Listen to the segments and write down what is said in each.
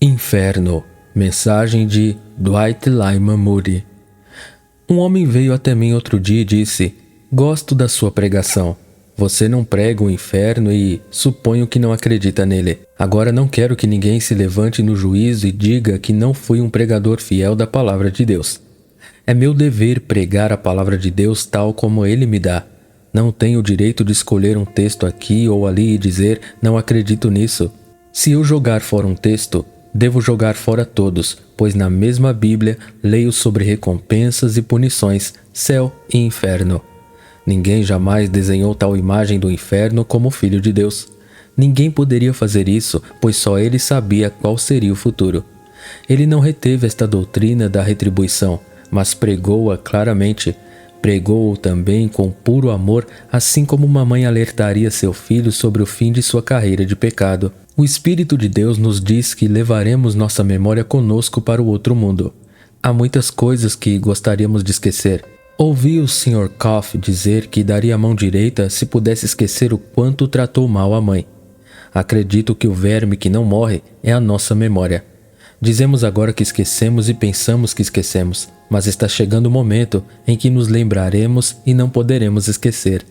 Inferno. Mensagem de Dwight Lyman Moody. Um homem veio até mim outro dia e disse: "Gosto da sua pregação. Você não prega o inferno e suponho que não acredita nele. Agora não quero que ninguém se levante no juízo e diga que não fui um pregador fiel da palavra de Deus. É meu dever pregar a palavra de Deus tal como ele me dá. Não tenho o direito de escolher um texto aqui ou ali e dizer: não acredito nisso. Se eu jogar fora um texto, devo jogar fora todos, pois na mesma Bíblia leio sobre recompensas e punições, céu e inferno. Ninguém jamais desenhou tal imagem do inferno como o Filho de Deus. Ninguém poderia fazer isso, pois só ele sabia qual seria o futuro. Ele não reteve esta doutrina da retribuição, mas pregou-a claramente. Pregou-o também com puro amor, assim como uma mãe alertaria seu filho sobre o fim de sua carreira de pecado. O Espírito de Deus nos diz que levaremos nossa memória conosco para o outro mundo. Há muitas coisas que gostaríamos de esquecer. Ouvi o Sr. Koff dizer que daria a mão direita se pudesse esquecer o quanto tratou mal a mãe. Acredito que o verme que não morre é a nossa memória. Dizemos agora que esquecemos e pensamos que esquecemos, mas está chegando o momento em que nos lembraremos e não poderemos esquecer.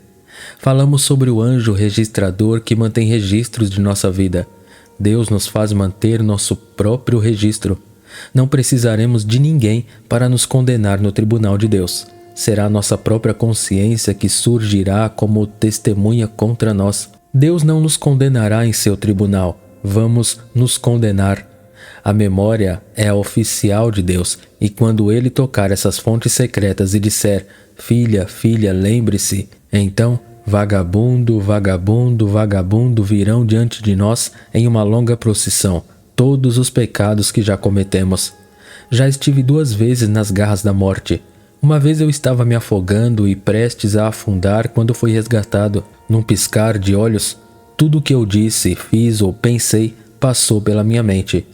Falamos sobre o anjo registrador que mantém registros de nossa vida. Deus nos faz manter nosso próprio registro. Não precisaremos de ninguém para nos condenar no tribunal de Deus. Será a nossa própria consciência que surgirá como testemunha contra nós. Deus não nos condenará em seu tribunal. Vamos nos condenar. A memória é a oficial de Deus, e quando Ele tocar essas fontes secretas e disser: "Filha, filha, lembre-se", então vagabundo, vagabundo, vagabundo virão diante de nós em uma longa procissão, todos os pecados que já cometemos. Já estive 2 vezes nas garras da morte. Uma vez eu estava me afogando e prestes a afundar quando fui resgatado. Num piscar de olhos, tudo o que eu disse, fiz ou pensei passou pela minha mente.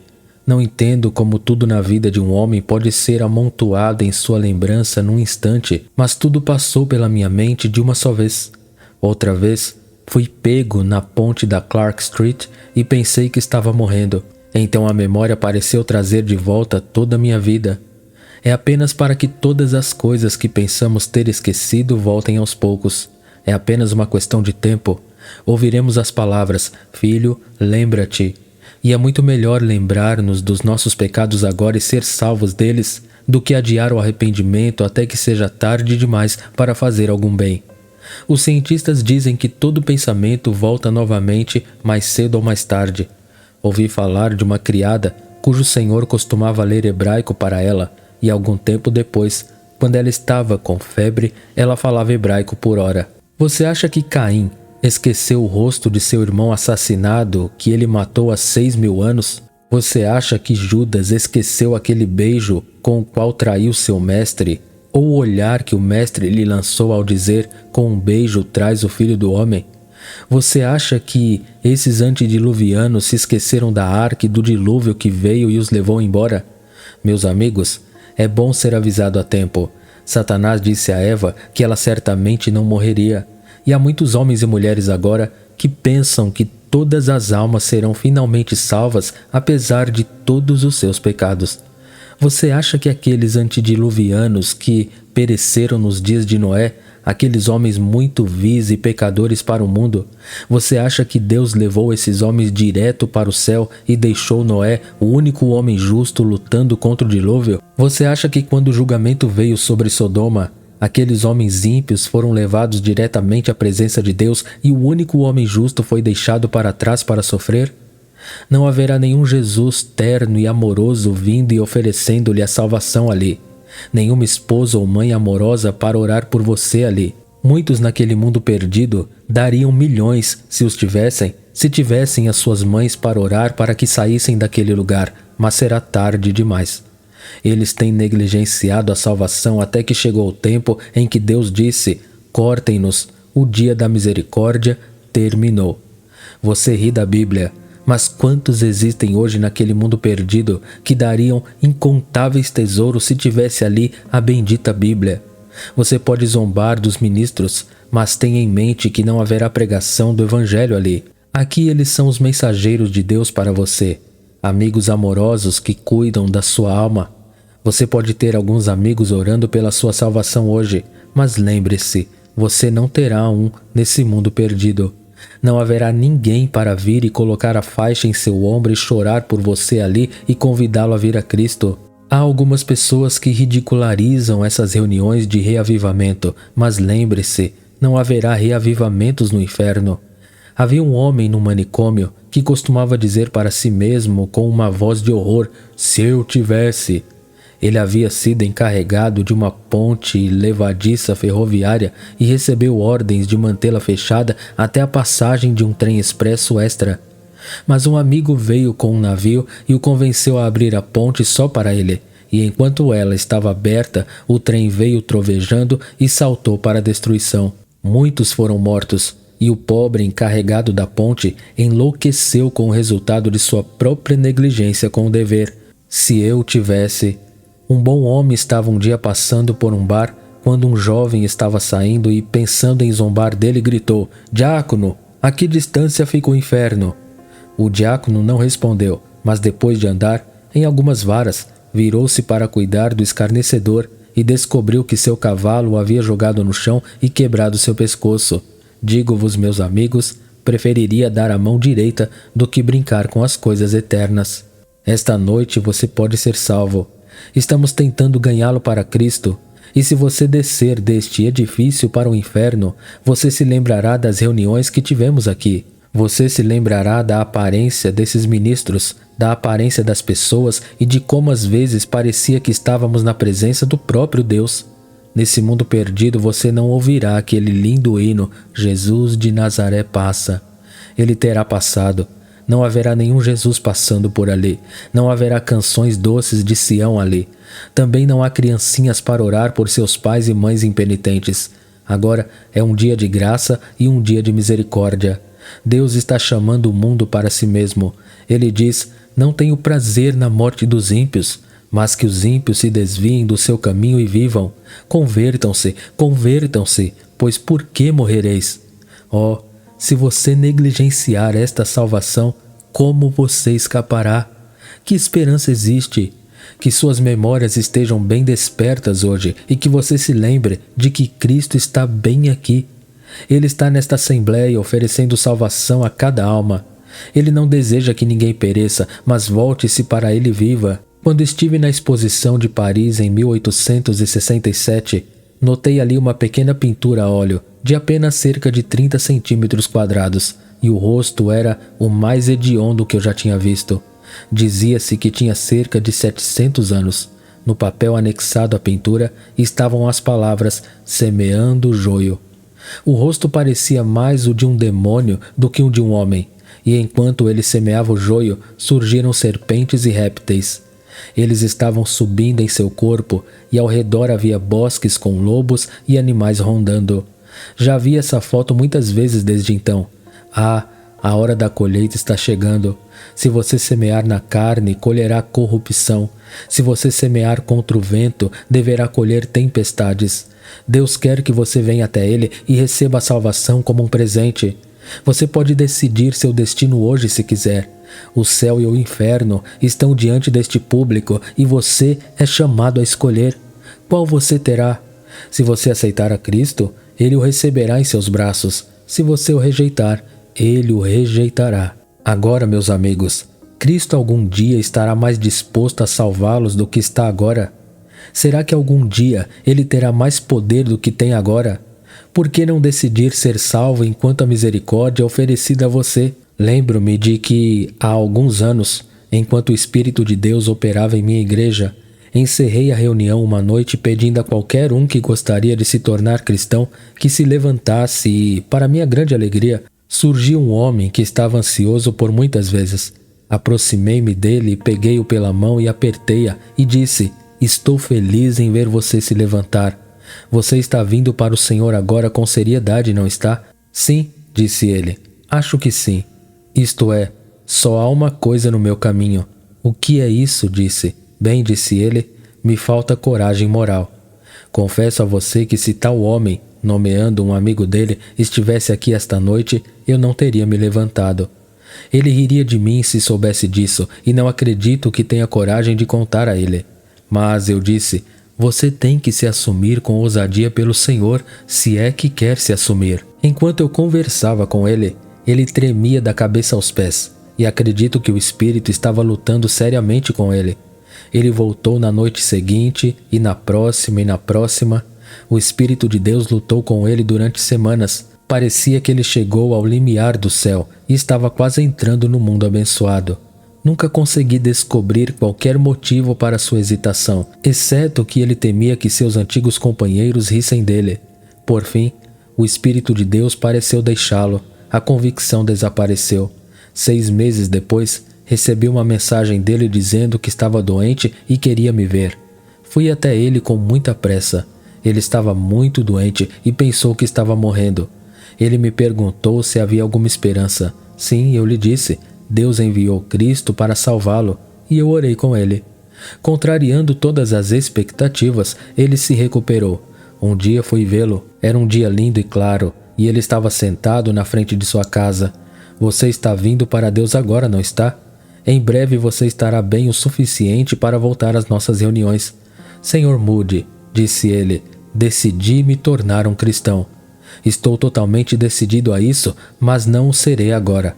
Não entendo como tudo na vida de um homem pode ser amontoado em sua lembrança num instante, mas tudo passou pela minha mente de uma só vez. Outra vez, fui pego na ponte da Clark Street e pensei que estava morrendo. Então a memória pareceu trazer de volta toda a minha vida. É apenas para que todas as coisas que pensamos ter esquecido voltem aos poucos. É apenas uma questão de tempo. Ouviremos as palavras: "Filho, lembra-te". E é muito melhor lembrar-nos dos nossos pecados agora e ser salvos deles, do que adiar o arrependimento até que seja tarde demais para fazer algum bem. Os cientistas dizem que todo pensamento volta novamente mais cedo ou mais tarde. Ouvi falar de uma criada cujo senhor costumava ler hebraico para ela, e algum tempo depois, quando ela estava com febre, ela falava hebraico por hora. Você acha que Caim esqueceu o rosto de seu irmão assassinado que ele matou há 6.000 anos? Você acha que Judas esqueceu aquele beijo com o qual traiu seu mestre? Ou o olhar que o mestre lhe lançou ao dizer: "Com um beijo traz o filho do homem"? Você acha que esses antediluvianos se esqueceram da arca e do dilúvio que veio e os levou embora? Meus amigos, é bom ser avisado a tempo. Satanás disse a Eva que ela certamente não morreria. E há muitos homens e mulheres agora que pensam que todas as almas serão finalmente salvas apesar de todos os seus pecados. Você acha que aqueles antediluvianos que pereceram nos dias de Noé, aqueles homens muito vis e pecadores para o mundo, você acha que Deus levou esses homens direto para o céu e deixou Noé, o único homem justo, lutando contra o dilúvio? Você acha que quando o julgamento veio sobre Sodoma, aqueles homens ímpios foram levados diretamente à presença de Deus e o único homem justo foi deixado para trás para sofrer? Não haverá nenhum Jesus terno e amoroso vindo e oferecendo-lhe a salvação ali. Nenhuma esposa ou mãe amorosa para orar por você ali. Muitos naquele mundo perdido dariam milhões, se os tivessem, se tivessem as suas mães para orar para que saíssem daquele lugar, mas será tarde demais. Eles têm negligenciado a salvação até que chegou o tempo em que Deus disse: "Cortem-nos, o dia da misericórdia terminou". Você ri da Bíblia, mas quantos existem hoje naquele mundo perdido que dariam incontáveis tesouros se tivesse ali a bendita Bíblia? Você pode zombar dos ministros, mas tenha em mente que não haverá pregação do Evangelho ali. Aqui eles são os mensageiros de Deus para você. amigos amorosos que cuidam da sua alma. Você pode ter alguns amigos orando pela sua salvação hoje, mas lembre-se, você não terá um nesse mundo perdido. Não haverá ninguém para vir e colocar a faixa em seu ombro e chorar por você ali e convidá-lo a vir a Cristo. Há algumas pessoas que ridicularizam essas reuniões de reavivamento, mas lembre-se, não haverá reavivamentos no inferno. Havia um homem no manicômio que costumava dizer para si mesmo com uma voz de horror: "Se eu tivesse..." Ele havia sido encarregado de uma ponte levadiça ferroviária e recebeu ordens de mantê-la fechada até a passagem de um trem expresso extra. Mas um amigo veio com um navio e o convenceu a abrir a ponte só para ele, e enquanto ela estava aberta, o trem veio trovejando e saltou para a destruição. Muitos foram mortos, e o pobre encarregado da ponte enlouqueceu com o resultado de sua própria negligência com o dever. Se eu tivesse... Um bom homem estava um dia passando por um bar, quando um jovem estava saindo e, pensando em zombar dele, gritou: "Diácono, a que distância fica o inferno?" O diácono não respondeu, mas depois de andar em algumas varas, virou-se para cuidar do escarnecedor e descobriu que seu cavalo o havia jogado no chão e quebrado seu pescoço. Digo-vos, meus amigos, preferiria dar a mão direita do que brincar com as coisas eternas. Esta noite você pode ser salvo. Estamos tentando ganhá-lo para Cristo. E se você descer deste edifício para o inferno, você se lembrará das reuniões que tivemos aqui. Você se lembrará da aparência desses ministros, da aparência das pessoas e de como às vezes parecia que estávamos na presença do próprio Deus. Nesse mundo perdido você não ouvirá aquele lindo hino: "Jesus de Nazaré passa." Ele terá passado. Não haverá nenhum Jesus passando por ali. Não haverá canções doces de Sião ali. Também não há criancinhas para orar por seus pais e mães impenitentes. Agora é um dia de graça e um dia de misericórdia. Deus está chamando o mundo para si mesmo. Ele diz: "Não tenho prazer na morte dos ímpios, mas que os ímpios se desviem do seu caminho e vivam. Convertam-se, convertam-se, pois por que morrereis?" Oh, se você negligenciar esta salvação, como você escapará? Que esperança existe? Que suas memórias estejam bem despertas hoje e que você se lembre de que Cristo está bem aqui. Ele está nesta assembleia oferecendo salvação a cada alma. Ele não deseja que ninguém pereça, mas volte-se para ele viva. Quando estive na exposição de Paris em 1867, notei ali uma pequena pintura a óleo, de apenas cerca de 30 centímetros quadrados, e o rosto era o mais hediondo que eu já tinha visto. Dizia-se que tinha cerca de 700 anos. No papel anexado à pintura estavam as palavras "semeando o joio". O rosto parecia mais o de um demônio do que o de um homem, e enquanto ele semeava o joio, surgiram serpentes e répteis. Eles estavam subindo em seu corpo, e ao redor havia bosques com lobos e animais rondando. Já vi essa foto muitas vezes desde então. Ah, a hora da colheita está chegando. Se você semear na carne, colherá corrupção. Se você semear contra o vento, deverá colher tempestades. Deus quer que você venha até Ele e receba a salvação como um presente. Você pode decidir seu destino hoje se quiser. O céu e o inferno estão diante deste público e você é chamado a escolher. Qual você terá? Se você aceitar a Cristo, Ele o receberá em seus braços. Se você o rejeitar, Ele o rejeitará. Agora, meus amigos, Cristo algum dia estará mais disposto a salvá-los do que está agora? Será que algum dia Ele terá mais poder do que tem agora? Por que não decidir ser salvo enquanto a misericórdia é oferecida a você? Lembro-me de que, há alguns anos, enquanto o Espírito de Deus operava em minha igreja, encerrei a reunião uma noite pedindo a qualquer um que gostaria de se tornar cristão que se levantasse e, para minha grande alegria, surgiu um homem que estava ansioso por muitas vezes. Aproximei-me dele e peguei-o pela mão e apertei-a e disse: "Estou feliz em ver você se levantar. Você está vindo para o Senhor agora com seriedade, não está?" "Sim", disse ele, "acho que sim. Isto é, só há uma coisa no meu caminho." "O que é isso?" disse. "Bem", disse ele, "me falta coragem moral. Confesso a você que se tal homem, nomeando um amigo dele, estivesse aqui esta noite, eu não teria me levantado. Ele riria de mim se soubesse disso, e não acredito que tenha coragem de contar a ele. Mas eu disse: você tem que se assumir com ousadia pelo Senhor, se é que quer se assumir. Enquanto eu conversava com ele, ele tremia da cabeça aos pés, e acredito que o espírito estava lutando seriamente com ele. Ele voltou na noite seguinte, e na próxima e na próxima. O Espírito de Deus lutou com ele durante semanas. Parecia que ele chegou ao limiar do céu e estava quase entrando no mundo abençoado. Nunca consegui descobrir qualquer motivo para sua hesitação, exceto que ele temia que seus antigos companheiros rissem dele. Por fim, o Espírito de Deus pareceu deixá-lo. A convicção desapareceu. 6 meses depois, recebi uma mensagem dele dizendo que estava doente e queria me ver. Fui até ele com muita pressa. Ele estava muito doente e pensou que estava morrendo. Ele me perguntou se havia alguma esperança. Sim, eu lhe disse. Deus enviou Cristo para salvá-lo, e eu orei com ele. Contrariando todas as expectativas, ele se recuperou. Um dia fui vê-lo. Era um dia lindo e claro, e ele estava sentado na frente de sua casa. Você está vindo para Deus agora, não está? Em breve você estará bem o suficiente para voltar às nossas reuniões. Senhor Moody, disse ele, decidi me tornar um cristão. Estou totalmente decidido a isso, mas não o serei agora.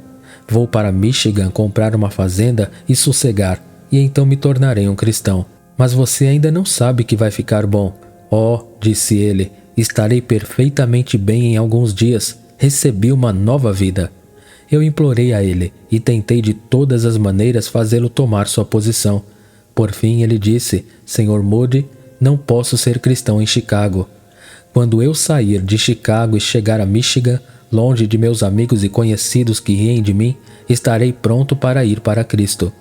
Vou para Michigan comprar uma fazenda e sossegar, e então me tornarei um cristão. Mas você ainda não sabe que vai ficar bom. Oh, disse ele, estarei perfeitamente bem em alguns dias. Recebi uma nova vida. Eu implorei a ele e tentei de todas as maneiras fazê-lo tomar sua posição. Por fim ele disse: Senhor Moody, não posso ser cristão em Chicago. Quando eu sair de Chicago e chegar a Michigan, longe de meus amigos e conhecidos que riem de mim, estarei pronto para ir para Cristo.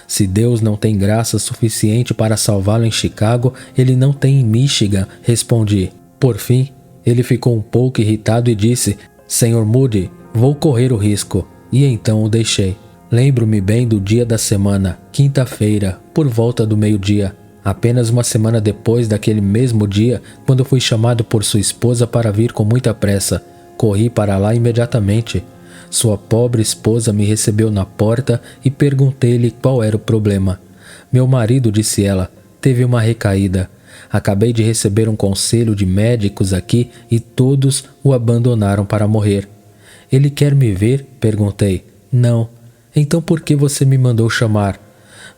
Se Deus não tem graça suficiente para salvá-lo em Chicago, ele não tem em Michigan, respondi. Por fim, ele ficou um pouco irritado e disse: Senhor Moody, vou correr o risco. E então o deixei. Lembro-me bem do dia da semana, quinta-feira, por volta do meio-dia. Apenas uma semana depois daquele mesmo dia, quando fui chamado por sua esposa para vir com muita pressa, corri para lá imediatamente. Sua pobre esposa me recebeu na porta e perguntei-lhe qual era o problema. Meu marido, disse ela, teve uma recaída. Acabei de receber um conselho de médicos aqui e todos o abandonaram para morrer. Ele quer me ver? Perguntei. Não. Então por que você me mandou chamar?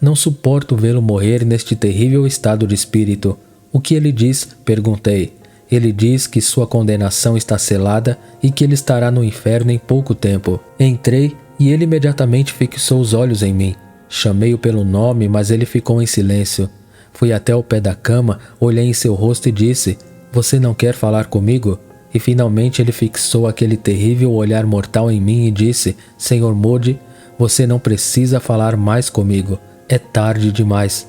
Não suporto vê-lo morrer neste terrível estado de espírito. O que ele diz? Perguntei. Ele diz que sua condenação está selada e que ele estará no inferno em pouco tempo. Entrei e ele imediatamente fixou os olhos em mim. Chamei-o pelo nome, mas ele ficou em silêncio. Fui até o pé da cama, olhei em seu rosto e disse: Você não quer falar comigo? E finalmente ele fixou aquele terrível olhar mortal em mim e disse: Senhor Moody, você não precisa falar mais comigo. É tarde demais.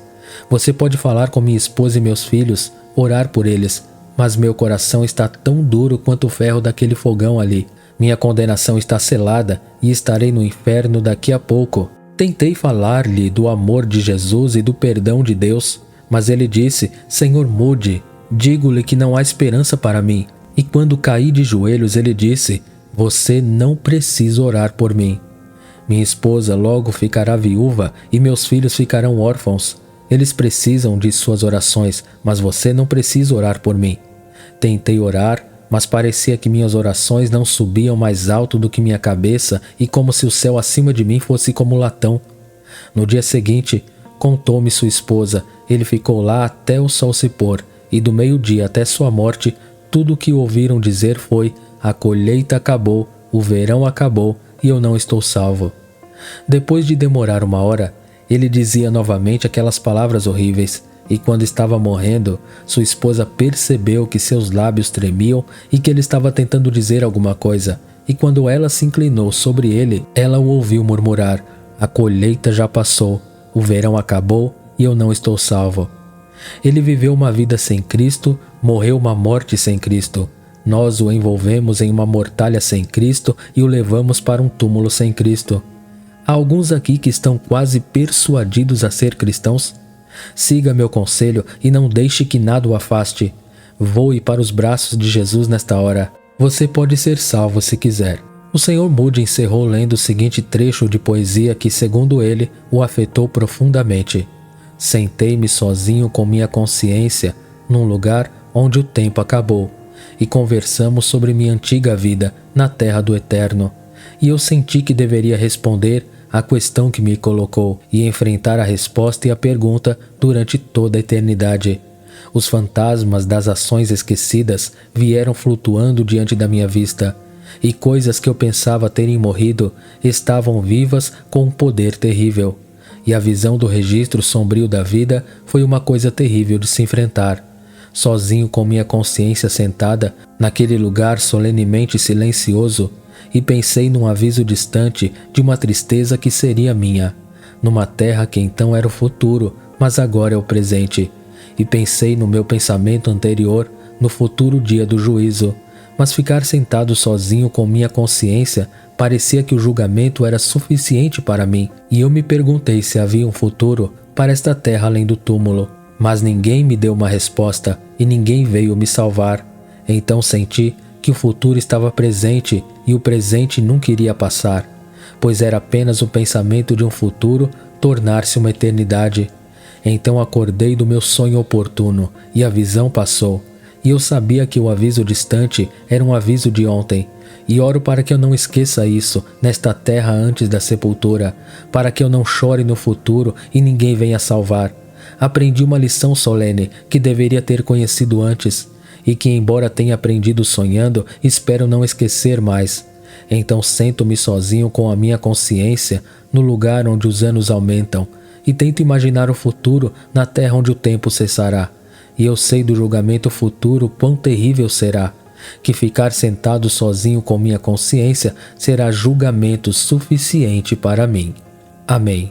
Você pode falar com minha esposa e meus filhos, orar por eles, mas meu coração está tão duro quanto o ferro daquele fogão ali. Minha condenação está selada e estarei no inferno daqui a pouco. Tentei falar-lhe do amor de Jesus e do perdão de Deus, mas ele disse: Senhor Moody, digo-lhe que não há esperança para mim. E quando caí de joelhos, ele disse: Você não precisa orar por mim. Minha esposa logo ficará viúva e meus filhos ficarão órfãos. Eles precisam de suas orações, mas você não precisa orar por mim. Tentei orar, mas parecia que minhas orações não subiam mais alto do que minha cabeça e como se o céu acima de mim fosse como latão. No dia seguinte, contou-me sua esposa, ele ficou lá até o sol se pôr, e do meio-dia até sua morte, tudo o que ouviram dizer foi: a colheita acabou, o verão acabou e eu não estou salvo. Depois de demorar 1 hora, ele dizia novamente aquelas palavras horríveis, e quando estava morrendo, sua esposa percebeu que seus lábios tremiam e que ele estava tentando dizer alguma coisa, e quando ela se inclinou sobre ele, ela o ouviu murmurar: a colheita já passou, o verão acabou e eu não estou salvo. Ele viveu uma vida sem Cristo, morreu uma morte sem Cristo. Nós o envolvemos em uma mortalha sem Cristo e o levamos para um túmulo sem Cristo. Há alguns aqui que estão quase persuadidos a ser cristãos. Siga meu conselho e não deixe que nada o afaste. Voe para os braços de Jesus nesta hora. Você pode ser salvo se quiser. O Sr. Moody encerrou lendo o seguinte trecho de poesia que, segundo ele, o afetou profundamente. Sentei-me sozinho com minha consciência num lugar onde o tempo acabou e conversamos sobre minha antiga vida na terra do eterno. E eu senti que deveria responder à questão que me colocou e enfrentar a resposta e a pergunta durante toda a eternidade. Os fantasmas das ações esquecidas vieram flutuando diante da minha vista, e coisas que eu pensava terem morrido estavam vivas com um poder terrível. E a visão do registro sombrio da vida foi uma coisa terrível de se enfrentar. Sozinho com minha consciência sentada naquele lugar solenemente silencioso, e pensei num aviso distante de uma tristeza que seria minha, numa terra que então era o futuro, mas agora é o presente. E pensei no meu pensamento anterior, no futuro dia do juízo. Mas ficar sentado sozinho com minha consciência parecia que o julgamento era suficiente para mim, e eu me perguntei se havia um futuro para esta terra além do túmulo. Mas ninguém me deu uma resposta e ninguém veio me salvar. Então senti que o futuro estava presente e o presente nunca iria passar, pois era apenas o pensamento de um futuro tornar-se uma eternidade. Então acordei do meu sonho oportuno e a visão passou. E eu sabia que o aviso distante era um aviso de ontem, e oro para que eu não esqueça isso nesta terra antes da sepultura, para que eu não chore no futuro e ninguém venha salvar. Aprendi uma lição solene que deveria ter conhecido antes, e que, embora tenha aprendido sonhando, espero não esquecer mais. Então sento-me sozinho com a minha consciência no lugar onde os anos aumentam, e tento imaginar o futuro na terra onde o tempo cessará. E eu sei do julgamento futuro quão terrível será, que ficar sentado sozinho com minha consciência será julgamento suficiente para mim. Amém.